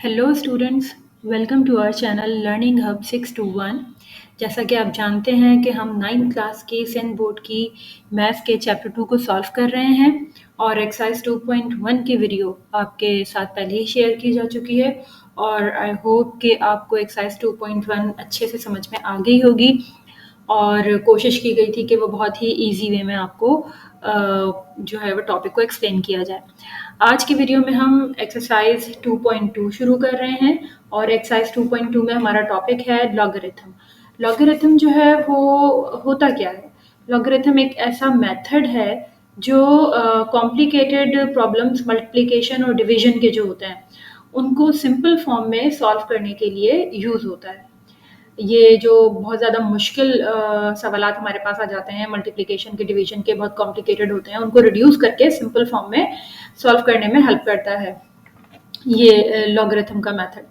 Hello students, welcome to our channel learning hub 621। जैसा कि आप जानते हैं कि हम 9th क्लास के सेंट बोर्ड की मैथ्स के चैप्टर 2 को सॉल्व कर रहे हैं और एक्सरसाइज 2.1 की वीडियो आपके साथ पहले ही शेयर की जा चुकी है और आई होप कि आपको एक्सरसाइज 2.1 अच्छे से समझ में आ गई होगी और कोशिश की गई थी कि वो बहुत ही ईजी वे में आपको जो है वो टॉपिक को एक्सप्लेन किया जाए। आज की वीडियो में हम एक्सरसाइज 2.2 शुरू कर रहे हैं और एक्सरसाइज 2.2 में हमारा टॉपिक है लॉगरिथम। लॉगरिथम जो है वो होता क्या है? लॉगरिथम एक ऐसा मेथड है जो कॉम्प्लिकेटेड प्रॉब्लम्स मल्टीप्लिकेशन और डिवीजन के जो होते हैं उनको सिंपल फॉर्म में सॉल्व करने के लिए यूज़ होता है। ये जो बहुत ज़्यादा मुश्किल सवालात हमारे पास आ जाते हैं मल्टीप्लिकेशन के, डिवीजन के, बहुत कॉम्प्लिकेटेड होते हैं, उनको रिड्यूस करके सिंपल फॉर्म में सॉल्व करने में हेल्प करता है ये लॉगरिथम का मेथड।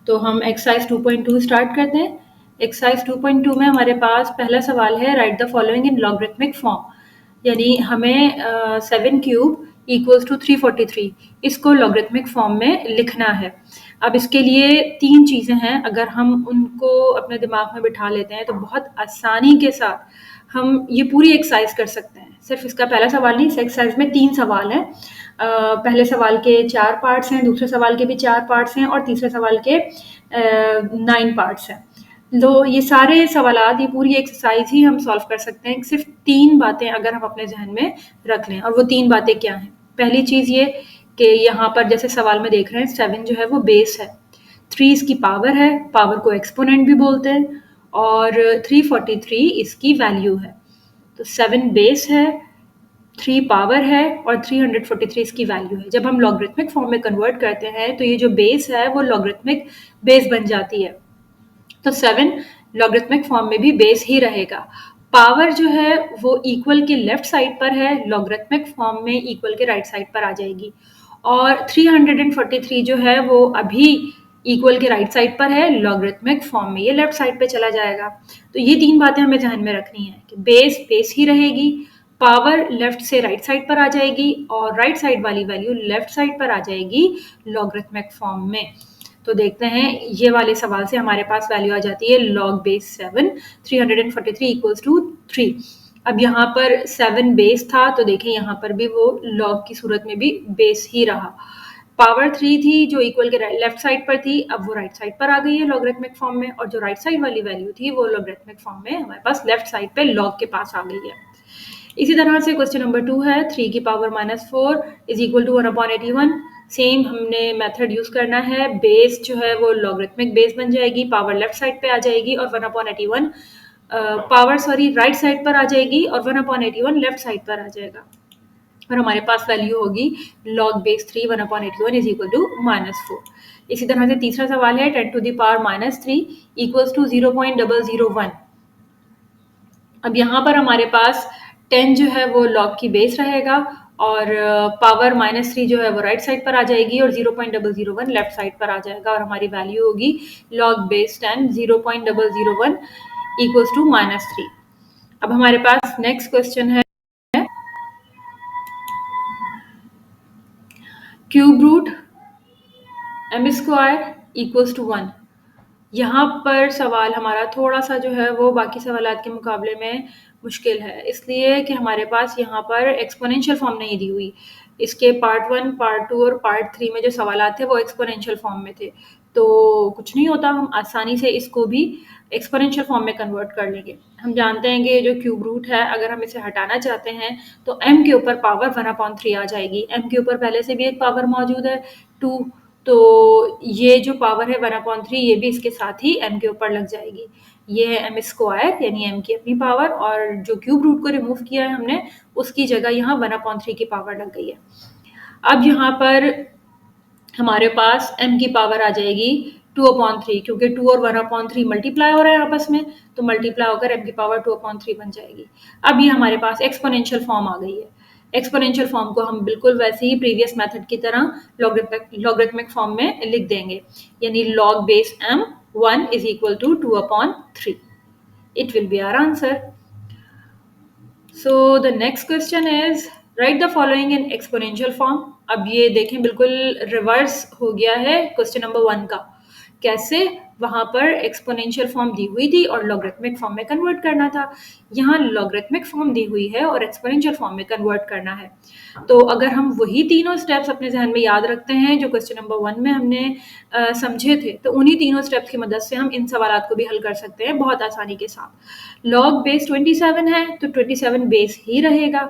तो हम एक्सरसाइज 2.2 स्टार्ट करते हैं। एक्सरसाइज 2.2 में हमारे पास पहला सवाल है, right the following in logarithmic form. यानी हमें 7 क्यूब इक्वल्स टू 343 इसको लॉगरिथमिक फॉर्म में लिखना है। अब इसके लिए 3 चीज़ें हैं, अगर हम उनको अपने दिमाग में बिठा लेते हैं तो बहुत आसानी के साथ हम ये पूरी एक्सरसाइज कर सकते हैं। सिर्फ इसका पहला सवाल नहीं, इस एक्सरसाइज में 3 सवाल हैं। पहले सवाल के 4 पार्ट्स हैं, दूसरे सवाल के भी 4 पार्ट्स हैं और तीसरे सवाल के 9 पार्ट्स हैं। तो ये सारे सवालात, ये पूरी एक्सरसाइज ही हम सॉल्व कर सकते हैं सिर्फ 3 बातें अगर हम अपने जहन में रख लें। और वो 3 बातें क्या हैं? पहली चीज़ ये कि यहाँ पर जैसे सवाल में देख रहे हैं 7 जो है वो बेस है, 3 इसकी पावर है, पावर को एक्सपोनेंट भी बोलते हैं, और 343 इसकी वैल्यू है। तो 7 बेस है, 3 पावर है और 343 इसकी वैल्यू है। जब हम लॉगरिथमिक फॉर्म में कन्वर्ट करते हैं तो ये जो बेस है वो लॉगरिथमिक बेस बन जाती है। तो 7 लॉगरिथमिक फॉर्म में भी बेस ही रहेगा। पावर जो है वो इक्वल के लेफ्ट साइड पर है, लॉगरिथमिक फॉर्म में इक्वल के राइट साइड पर आ जाएगी। और 343 जो है वो अभी इक्वल के राइट साइड पर है, लॉगरिथमिक फॉर्म में ये लेफ्ट साइड पे चला जाएगा। तो ये 3 बातें हमें ध्यान में रखनी है कि बेस बेस ही रहेगी, पावर लेफ्ट से राइट साइड पर आ जाएगी और राइट साइड वाली वैल्यू लेफ्ट साइड पर आ जाएगी लॉगरिथमिक फॉर्म में। तो देखते हैं, ये वाले सवाल से हमारे पास वैल्यू आ जाती है लॉग बेस 7, 343 इक्वल्स टू 3। अब यहाँ पर 7 बेस था तो देखें यहाँ पर भी वो लॉग की सूरत में भी बेस ही रहा। पावर 3 थी जो इक्वल के लेफ्ट साइड पर थी, अब वो राइट साइड पर आ गई है लॉगरिथमिक फॉर्म में, और जो राइट साइड वाली वैल्यू थी वो लॉगरिथमिक फॉर्म में हमारे पास लेफ्ट साइड पे लॉग के पास आ गई है। इसी तरह से क्वेश्चन नंबर 2 है, 3 की power -4 is equal to 1/81। Same हमने मेथड यूज करना है, बेस जो है वो लॉगरिथमिक बेस बन जाएगी, पावर लेफ्ट साइड पे आ जाएगी और 1/81 पावर राइट साइड पर आ जाएगी और 1/81 लेफ्ट साइड पर आ जाएगा और हमारे पास वैल्यू होगी log base 3 1/81 is equal to -4। इसी तरह से तीसरा सवाल है, 10 to the power -3 equals to 0.001। अब यहाँ पर हमारे पास 10 जो है वो लॉग की बेस रहेगा और पावर -3 जो है वो राइट साइड पर आ जाएगी और 0.001 लेफ्ट साइड पर आ जाएगा और हमारी वैल्यू होगी लॉग बेस 10 0.001 इक्वल्स टू -3। अब हमारे पास नेक्स्ट क्वेश्चन है, cube root m square equals to 1। यहाँ पर सवाल हमारा थोड़ा सा जो है वो बाकी सवालात के मुकाबले में मुश्किल है, इसलिए कि हमारे पास यहाँ पर एक्सपोनेंशियल फॉर्म नहीं दी हुई। इसके पार्ट 1, पार्ट 2 और पार्ट 3 में जो सवालात थे वो एक्सपोनेंशियल फॉर्म में थे। तो कुछ नहीं होता, हम आसानी से इसको भी एक्सपोनेंशियल फॉर्म में कन्वर्ट कर लेंगे। हम जानते हैं कि जो क्यूब रूट है, अगर हम इसे हटाना चाहते हैं तो m के ऊपर पावर 1/3 आ जाएगी। m के ऊपर पहले से भी एक पावर मौजूद है 2, तो ये जो पावर है 1/3 ये भी इसके साथ ही m के ऊपर लग जाएगी। ये है m स्क्वायर यानी m की अपनी पावर, और जो क्यूब रूट को रिमूव किया है हमने उसकी जगह यहाँ 1/3 की पावर लग गई है। अब यहाँ पर हमारे पास m की पावर आ जाएगी 2/3, क्योंकि 2 और 1/3 मल्टीप्लाई हो रहा है आपस में, तो मल्टीप्लाई होकर m की पावर 2/3 बन जाएगी। अब ये हमारे पास एक्सपोनेंशियल फॉर्म आ गई है। एक्सपोनेंशियल फॉर्म को हम बिल्कुल वैसे ही प्रीवियस मेथड की तरह लॉगरिथमिक फॉर्म में लिख देंगे, यानी log base m 1 is equal to 2/3. It will be our answer. So the next question is, right the following in exponential form. अब ये देखें बिल्कुल रिवर्स हो गया है क्वेश्चन नंबर 1 का। कैसे? वहां पर एक्सपोनेंशियल फॉर्म दी हुई थी और लॉगरिथमिक फॉर्म में कन्वर्ट करना था। यहाँ लॉगरिथमिक फॉर्म दी हुई है और एक्सपोनेंशियल फॉर्म में कन्वर्ट करना है। तो अगर हम वही तीनों स्टेप्स अपने जहन में याद रखते हैं जो क्वेश्चन नंबर 1 में हमने समझे थे, तो उन्हीं तीनों स्टेप्स की मदद से हम इन सवालात को भी हल कर सकते हैं बहुत आसानी के साथ। लॉग बेस 27 है तो 27 बेस ही रहेगा।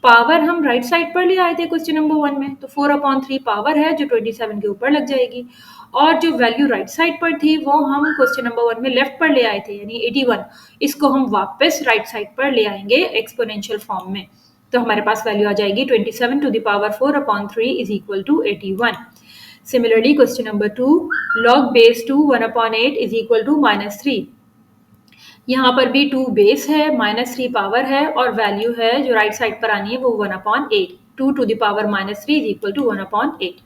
पावर हम राइट साइड पर ले आए थे क्वेश्चन नंबर 1 में, तो 4/3 पावर है जो 27 के ऊपर लग जाएगी। और जो वैल्यू राइट साइड पर थी वो हम क्वेश्चन नंबर 1 में लेफ्ट पर ले आए थे, यानी 81। इसको हम वापस राइट साइड पर ले आएंगे एक्सपोनेंशियल फॉर्म में, तो हमारे पास वैल्यू आ जाएगी 27 to the power 4/3 is equal to 81. Similarly, question number 2, log base 2 1/8 is equal to -3. यहाँ पर भी 2 बेस है, -3 पावर है और वैल्यू है जो राइट साइड पर आनी है वो 1/8। 2 to the power -3 is equal to 1/8।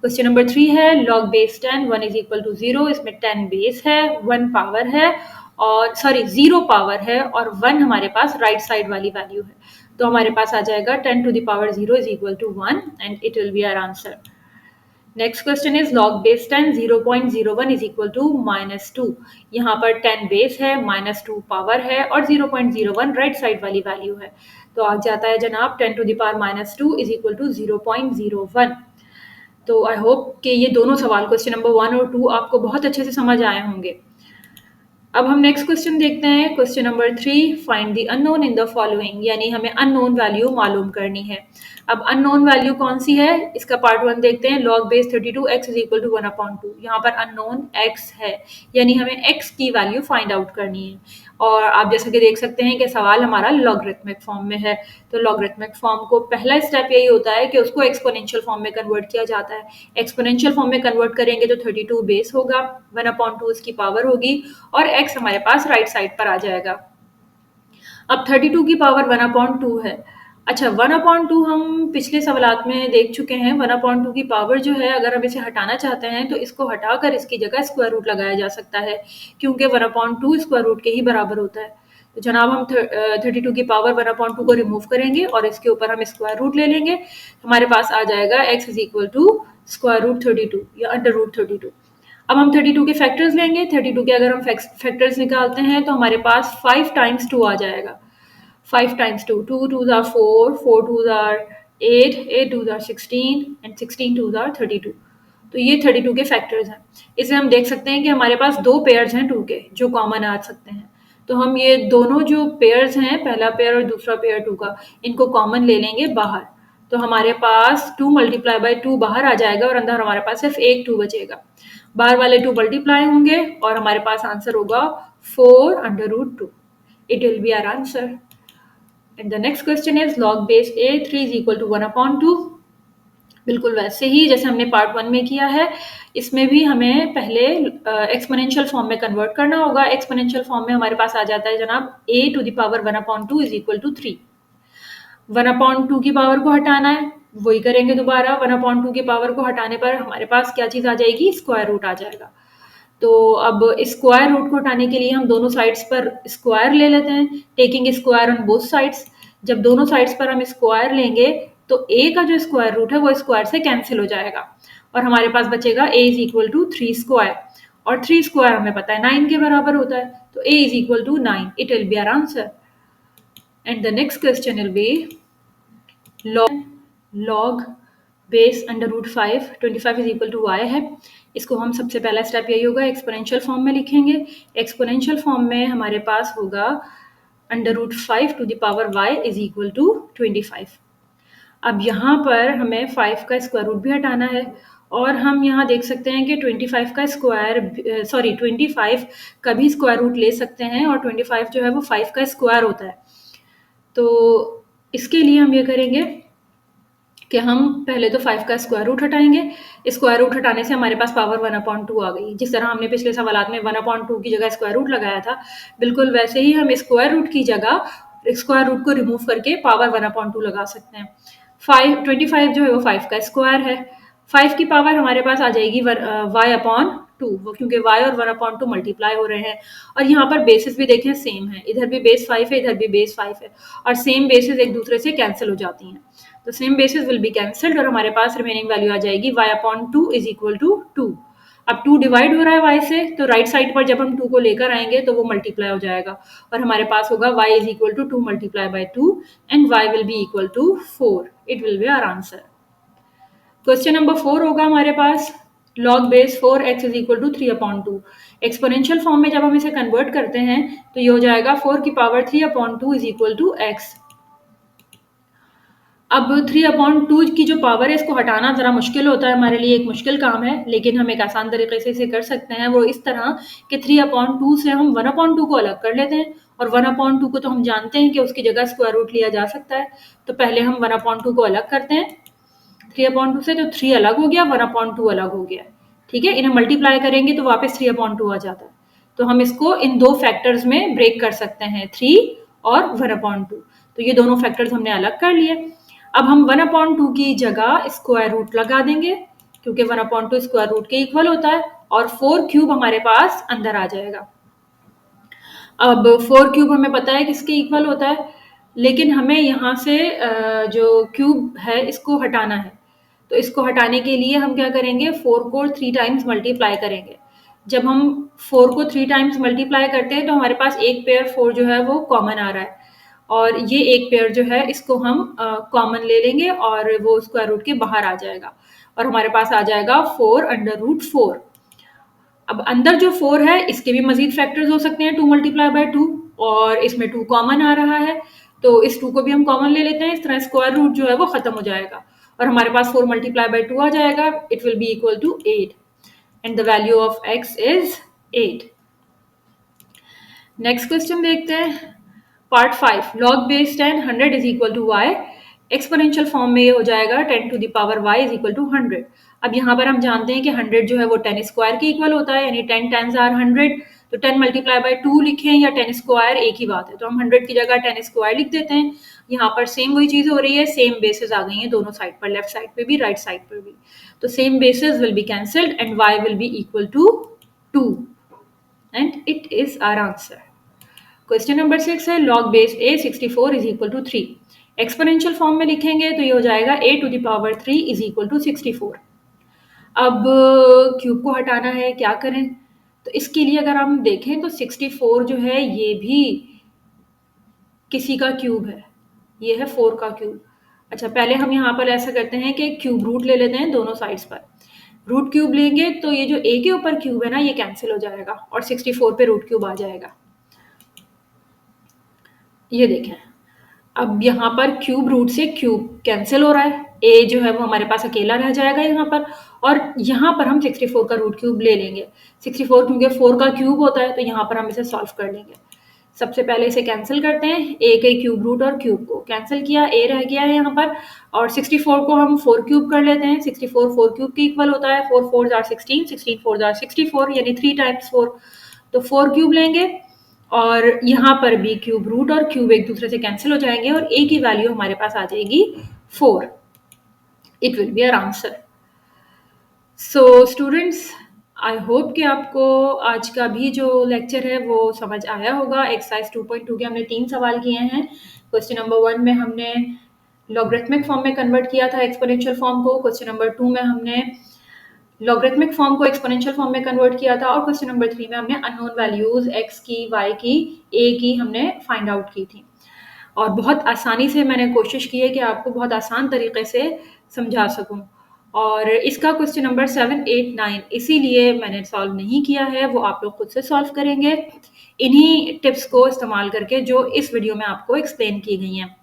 Question number 3 है log base 10 1 is equal to 0। इसमें 10 बेस है, 1 पावर है और 0 पावर है और 1 हमारे पास राइट साइड वाली वैल्यू है, तो हमारे पास आ जाएगा 10 to the power 0 is equal to 1 and it will be our answer. Next question is log base 10 0.01 is equal to -2। यहाँ पर 10 बेस है, -2 पावर है और 0.01 राइट साइड वाली वैल्यू है, तो आ जाता है जनाब 10 to the power -2 is equal to 0.01। तो आई होप कि ये दोनों सवाल क्वेश्चन नंबर 1 और 2 आपको बहुत अच्छे से समझ आए होंगे। अब हम नेक्स्ट क्वेश्चन देखते हैं, question number 3, find the unknown in the following, यानी हमें अननोन वैल्यू मालूम करनी है। अब अननोन वैल्यू कौन सी है, इसका पार्ट 1 देखते हैं। log base 32 x is equal to 1/2। यहाँ पर अननोन x है, यानी हमें x की वैल्यू फाइंड आउट करनी है। और आप जैसा कि देख सकते हैं कि सवाल हमारा लॉगरिथमिक फॉर्म में है, तो लॉगरिथमिक फॉर्म को पहला स्टेप यही होता है कि उसको एक्सपोनेंशियल फॉर्म में कन्वर्ट किया जाता है। एक्सपोनेंशियल फॉर्म में कन्वर्ट करेंगे तो 32 बेस होगा, 1/2 इसकी पावर होगी और x हमारे पास राइट साइड पर आ जाएगा। अब 32 की पावर 1/2 है। अच्छा, 1/2 हम पिछले सवालात में देख चुके हैं। 1/2 की पावर जो है, अगर हम इसे हटाना चाहते हैं तो इसको हटाकर इसकी जगह स्क्वायर रूट लगाया जा सकता है, क्योंकि 1/2 स्क्वायर रूट के ही बराबर होता है। तो जनाब हम 32 की पावर 1/2 को रिमूव करेंगे और इसके ऊपर हम स्क्वायर रूट ले लेंगे। हमारे पास आ जाएगा x is equal to square root 32 या अंडर रूट 32। अब हम 32 के फैक्टर्स लेंगे। 32 के अगर हम फैक्टर्स निकालते हैं तो हमारे पास 5 टाइम्स 2 आ जाएगा। 5 times 2, 2 2s are 4, 4 2s are 8, 8 2s are 16 and 16 2s are 32। तो ये 32 के फैक्टर्स हैं। इसे हम देख सकते हैं कि हमारे पास 2 पेयर्स हैं 2 के जो कॉमन आ सकते हैं, तो हम ये दोनों जो पेयर्स हैं, पहला पेयर और दूसरा पेयर 2 का, इनको कॉमन ले लेंगे बाहर। तो हमारे पास 2 मल्टीप्लाई बाय 2 बाहर आ जाएगा और अंदर हमारे पास सिर्फ एक 2 बचेगा। बाहर वाले 2 मल्टीप्लाई होंगे और हमारे पास आंसर होगा 4/√2। It will be our answer. And the next question is log base a3 is equal to 1/2। बिल्कुल वैसे ही जैसे हमने पार्ट 1 में किया है, इसमें भी हमें पहले एक्सपोनेंशियल फॉर्म में कन्वर्ट करना होगा। एक्सपोनेंशियल फॉर्म में हमारे पास आ जाता है जनाब a to the power 1/2 is equal to 3। 1/2 की पावर को हटाना है, वही करेंगे दोबारा। 1/2 की पावर को हटाने पर हमारे पास क्या चीज़ आ जाएगी, स्क्वायर रूट आ जाएगा। तो अब स्क्वायर रूट को हटाने के लिए हम दोनों साइड्स पर स्क्वायर ले लेते हैं, taking square on both sides. जब दोनों साइड्स पर हम स्क्वायर लेंगे तो a का जो स्क्वायर रूट है वो स्क्वायर से कैंसिल हो जाएगा और हमारे पास बचेगा a is equal to 3 square, और 3 स्क्वायर हमें पता है 9 के बराबर होता है, तो a is equal to 9। It will be our answer. And the next question will be log base √5 25 is equal to y है। इसको हम सबसे पहला स्टेप यही होगा, एक्सपोनेंशियल फॉर्म में लिखेंगे। एक्सपोनेंशियल फॉर्म में हमारे पास होगा √5 to the power y is equal to 25। अब यहाँ पर हमें 5 का स्क्वायर रूट भी हटाना है और हम यहाँ देख सकते हैं कि 25 का स्क्वायर 25 का भी स्क्वायर रूट ले सकते हैं और 25 जो है वो 5 का स्क्वायर होता है। तो इसके लिए हम ये करेंगे कि हम पहले तो 5 का स्क्वायर रूट हटाएंगे। स्क्वायर रूट हटाने से हमारे पास पावर 1/2 आ गई। जिस तरह हमने पिछले सवालात में 1/2 की जगह स्क्वायर रूट लगाया था, बिल्कुल वैसे ही हम स्क्वायर रूट की जगह स्क्वायर रूट को रिमूव करके पावर 1/2 लगा सकते हैं। 25 जो है वो 5 का स्क्वायर है। 5 की पावर हमारे पास आ जाएगी y/2। 2, क्योंकि y और 1/2 मल्टीप्लाई हो रहे हैं। और यहाँ पर बेसिस भी देखें सेम है, इधर भी बेस 5 है, इधर भी बेस 5 है, और सेम बेसिस एक दूसरे से कैंसिल हो जाती हैं। तो same basis will be cancelled और हमारे पास रिमेनिंग वैल्यू आ जाएगी y/2 इज इक्वल टू 2। अब 2 डिवाइड हो रहा है y से, तो राइट साइड पर जब हम 2 को लेकर आएंगे तो वो मल्टीप्लाई हो जाएगा और हमारे पास होगा y is equal to 2 multiply by 2 and y will be equal to 4। It will be our answer. Question number 4 होगा हमारे पास log base 4x is equal to 3/2। Exponential form में जब हम इसे कन्वर्ट करते हैं तो ये हो जाएगा 4 की power 3/2 is equal to x। अब 3/2 की जो पावर है इसको हटाना ज़रा मुश्किल होता है, हमारे लिए एक मुश्किल काम है, लेकिन हम एक आसान तरीके से इसे कर सकते हैं। वो इस तरह कि 3/2 से हम 1/2 को अलग कर लेते हैं और 1/2 को तो हम जानते हैं कि उसकी जगह स्क्वायर रूट लिया जा सकता है। तो पहले हम 1/2 को अलग करते हैं 3/2 से, तो 3 अलग हो गया, 1/2 अलग हो गया। ठीक है, इन्हें मल्टीप्लाई करेंगे तो वापस 3/2 आ जाता है। तो हम इसको इन दो फैक्टर्स में ब्रेक कर सकते हैं, 3 और 1/2। तो ये दोनों फैक्टर्स हमने अलग कर लिए। अब हम 1/2 की जगह स्क्वायर रूट लगा देंगे, क्योंकि 1/2 स्क्वायर रूट के इक्वल होता है, और 4 क्यूब हमारे पास अंदर आ जाएगा। अब 4 क्यूब हमें पता है किसके इक्वल होता है, लेकिन हमें यहाँ से जो क्यूब है इसको हटाना है। तो इसको हटाने के लिए हम क्या करेंगे, 4 को 3 टाइम्स मल्टीप्लाई करेंगे। जब हम 4 को 3 टाइम्स मल्टीप्लाई करते हैं तो हमारे पास एक पेयर 4 जो है वो कॉमन आ रहा है, और ये एक पेयर जो है इसको हम कॉमन ले लेंगे और वो स्क्वायर रूट के बाहर आ जाएगा और हमारे पास आ जाएगा 4/√4। अब अंदर जो 4 है इसके भी मजीद फैक्टर्स हो सकते हैं 2 मल्टीप्लाई बाई 2, और इसमें 2 कॉमन आ रहा है तो इस 2 को भी हम कॉमन ले लेते हैं। इस तरह स्क्वायर रूट जो है वो खत्म हो जाएगा और हमारे पास 4 मल्टीप्लाई बाई 2 आ जाएगा। It will be equal to 8 and the value of x is 8। Next question देखते हैं, part 5, log base 10 100 is equal to y। Exponential form में ये हो जाएगा 10 to the power y is equal to 100। अब यहाँ पर हम जानते हैं कि 100 जो है वो 10 स्क्वायर के इक्वल होता है, यानी 10 टेंस आर 100, तो 10 मल्टीप्लाई बाई 2 लिखें या 10 स्क्वायर एक ही बात है, तो हम 100 की जगह 10 स्क्वायर लिख देते हैं। यहाँ पर सेम वही चीज़ हो रही है, सेम बेसिस आ गई हैं दोनों साइड पर, लेफ्ट साइड पे भी राइट साइड पर भी, तो same basis will be cancelled and y will be equal to 2 and it is our answer. Question number 6 है, log base a 64 is equal to 3। Exponential form में लिखेंगे तो ये हो जाएगा a to the power 3 is equal to 64। अब cube को हटाना है, क्या करें? तो इसके लिए अगर हम देखें तो 64 जो है ये भी किसी का क्यूब है, ये है 4 का क्यूब। अच्छा, पहले हम यहाँ पर ऐसा करते हैं कि क्यूब रूट ले लेते हैं दोनों साइड्स पर। रूट क्यूब लेंगे तो ये जो a के ऊपर क्यूब है ना ये कैंसिल हो जाएगा और 64 पे रूट क्यूब आ जाएगा। ये देखें, अब यहाँ पर क्यूब रूट से क्यूब कैंसिल हो रहा है, a जो है वो हमारे पास अकेला रह जाएगा यहाँ पर, और यहाँ पर हम 64 का रूट क्यूब ले लेंगे। 64 क्योंकि 4 का क्यूब होता है तो यहाँ पर हम इसे सॉल्व कर लेंगे। सबसे पहले इसे कैंसिल करते हैं, a के क्यूब रूट और क्यूब को कैंसिल किया, a रह गया है यहाँ पर, और 64 को हम 4 क्यूब कर लेते हैं। 64 4 क्यूब के इक्वल होता है, 4 4 जार 16, 16 4 जार 64, यानी 3 टाइम्स 4, तो 4 क्यूब लेंगे और यहाँ पर भी क्यूब रूट और क्यूब एक दूसरे से कैंसिल हो जाएंगे और a की वैल्यू हमारे पास आ जाएगी 4। It will be our answer. So students, I hope कि आपको आज का भी जो लेक्चर है वो समझ आया होगा। एक्सरसाइज 2.2 के हमने 3 सवाल किए हैं। क्वेश्चन नंबर 1 में हमने लॉगरिथमिक फॉर्म में कन्वर्ट किया था एक्सपोनेंशियल फॉर्म को, क्वेश्चन नंबर 2 में हमने लॉगरिथमिक फॉर्म को एक्सपोनेंशियल फॉर्म में कन्वर्ट किया था, और क्वेश्चन नंबर 3 में हमने अननोन वैल्यूज x की, y की, a की हमने फाइंड आउट की थी। और बहुत आसानी से मैंने कोशिश की है कि आपको बहुत आसान तरीके से समझा सकूं, और इसका क्वेश्चन नंबर 7, 8, 9 इसीलिए मैंने सॉल्व नहीं किया है, वो आप लोग खुद से सॉल्व करेंगे इन्हीं टिप्स को इस्तेमाल करके जो इस वीडियो में आपको एक्सप्लेन की गई हैं।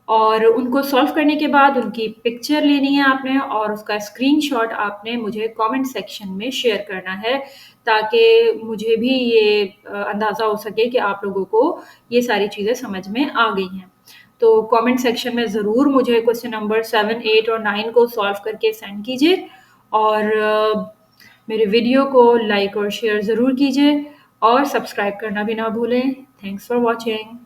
और उनको सॉल्व करने के बाद उनकी पिक्चर लेनी है आपने और उसका स्क्रीनशॉट आपने मुझे कमेंट सेक्शन में शेयर करना है, ताकि मुझे भी ये अंदाज़ा हो सके कि आप लोगों को ये सारी चीज़ें समझ में आ गई हैं। तो कमेंट सेक्शन में ज़रूर मुझे क्वेश्चन नंबर 7, 8 और 9 को सॉल्व करके सेंड कीजिए, और मेरे वीडियो को लाइक और शेयर ज़रूर कीजिए और सब्सक्राइब करना भी ना भूलें। Thanks for watching.